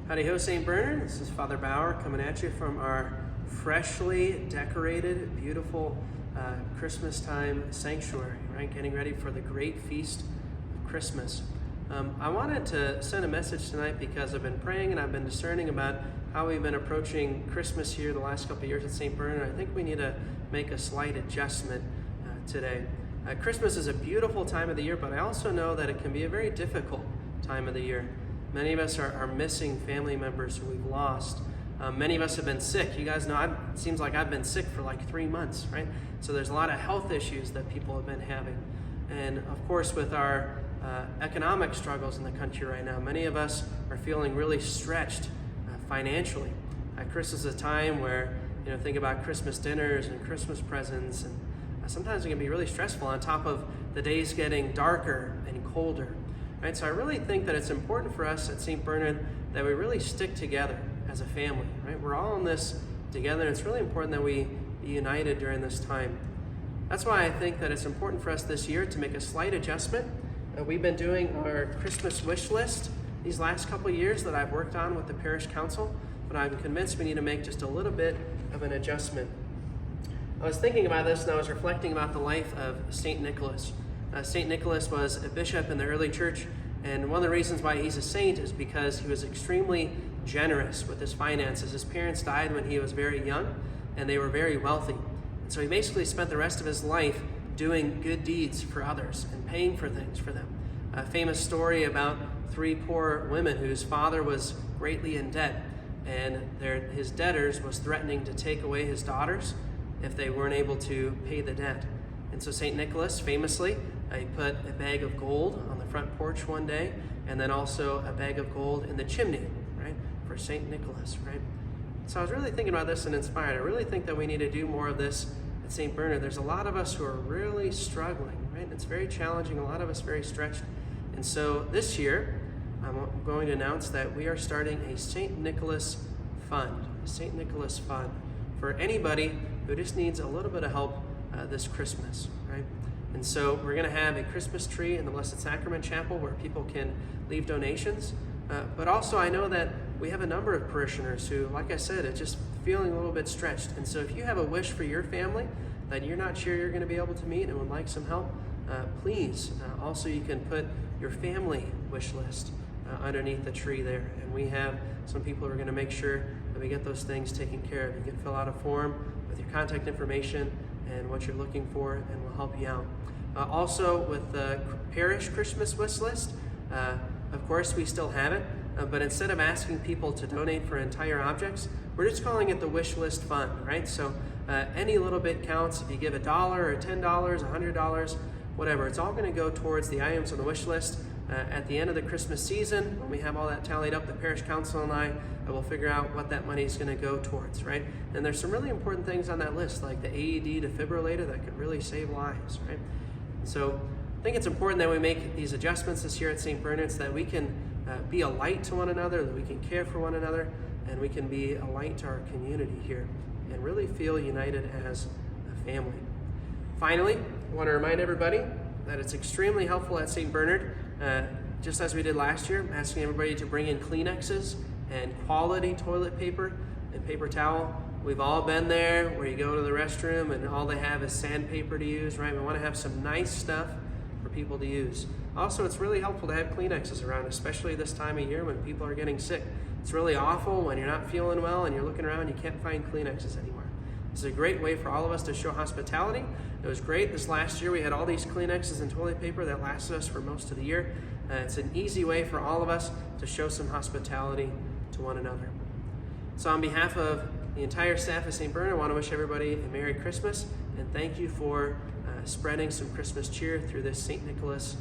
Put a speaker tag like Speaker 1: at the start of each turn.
Speaker 1: Howdy ho, St. Bernard. This is Father Bauer coming at you from our freshly decorated, beautiful Christmas time sanctuary, right? Getting ready for the great feast of Christmas. I wanted to send a message tonight because I've been praying and I've been discerning about how we've been approaching Christmas here the last couple of years at St. Bernard. I think we need to make a slight adjustment today. Christmas is a beautiful time of the year, but I also know that it can be a very difficult time of the year. Many of us are missing family members who we've lost. Many of us have been sick. You guys know, it seems like I've been sick for like 3 months, right? So there's a lot of health issues that people have been having. And of course, with our economic struggles in the country right now, many of us are feeling really stretched financially. Christmas is a time where, think about Christmas dinners and Christmas presents, and sometimes it can be really stressful on top of the days getting darker and colder. Right, so I really think that it's important for us at St. Bernard that we really stick together as a family. Right, we're all in this together, and it's really important that we be united during this time. That's why I think that it's important for us this year to make a slight adjustment. We've been doing our Christmas wish list these last couple of years that I've worked on with the parish council, but I'm convinced we need to make just a little bit of an adjustment. I was thinking about this and I was reflecting about the life of St. Nicholas. St. Nicholas was a bishop in the early church, and one of the reasons why he's a saint is because he was extremely generous with his finances. His parents died when he was very young, and they were very wealthy. And so he basically spent the rest of his life doing good deeds for others and paying for things for them. A famous story about 3 poor women whose father was greatly in debt, and his debtors was threatening to take away his daughters if they weren't able to pay the debt. And so St. Nicholas, famously, he put a bag of gold on the front porch one day, and then also a bag of gold in the chimney, right, for St. Nicholas, right? So I was really thinking about this and inspired. I really think that we need to do more of this at St. Bernard. There's a lot of us who are really struggling, right? It's very challenging, a lot of us very stretched. And so this year, I'm going to announce that we are starting a St. Nicholas Fund, a St. Nicholas Fund, for anybody who just needs a little bit of help this Christmas, right? And so we're going to have a Christmas tree in the Blessed Sacrament Chapel where people can leave donations. But also I know that we have a number of parishioners who, like I said, are just feeling a little bit stretched. And so if you have a wish for your family that you're not sure you're going to be able to meet and would like some help, please. Also, you can put your family wish list underneath the tree there. And we have some people who are going to make sure that we get those things taken care of. You can fill out a form with your contact information and what you're looking for, and we'll help you out. Also, with the parish Christmas wish list, of course we still have it, but instead of asking people to donate for entire objects, we're just calling it the wish list fund, right? So any little bit counts. If you give $1 or $10, $100, whatever, it's all going to go towards the items on the wish list. At the end of the Christmas season, when we have all that tallied up, the parish council and I will figure out what that money is going to go towards, right? And there's some really important things on that list, like the AED defibrillator that could really save lives, right? So I think it's important that we make these adjustments this year at St. Bernard so that we can be a light to one another, that we can care for one another, and we can be a light to our community here and really feel united as a family. Finally, I want to remind everybody that it's extremely helpful at St. Bernard, just as we did last year, asking everybody to bring in Kleenexes and quality toilet paper and paper towel. We've all been there where you go to the restroom and all they have is sandpaper to use, right? We want to have some nice stuff for people to use. Also, it's really helpful to have Kleenexes around, especially this time of year when people are getting sick. It's really awful when you're not feeling well and you're looking around and you can't find Kleenexes anymore. This is a great way for all of us to show hospitality. It was great this last year. We had all these Kleenexes and toilet paper that lasted us for most of the year. It's an easy way for all of us to show some hospitality to one another. So on behalf of the entire staff of St. Bernard, I want to wish everybody a Merry Christmas and thank you for spreading some Christmas cheer through this St. Nicholas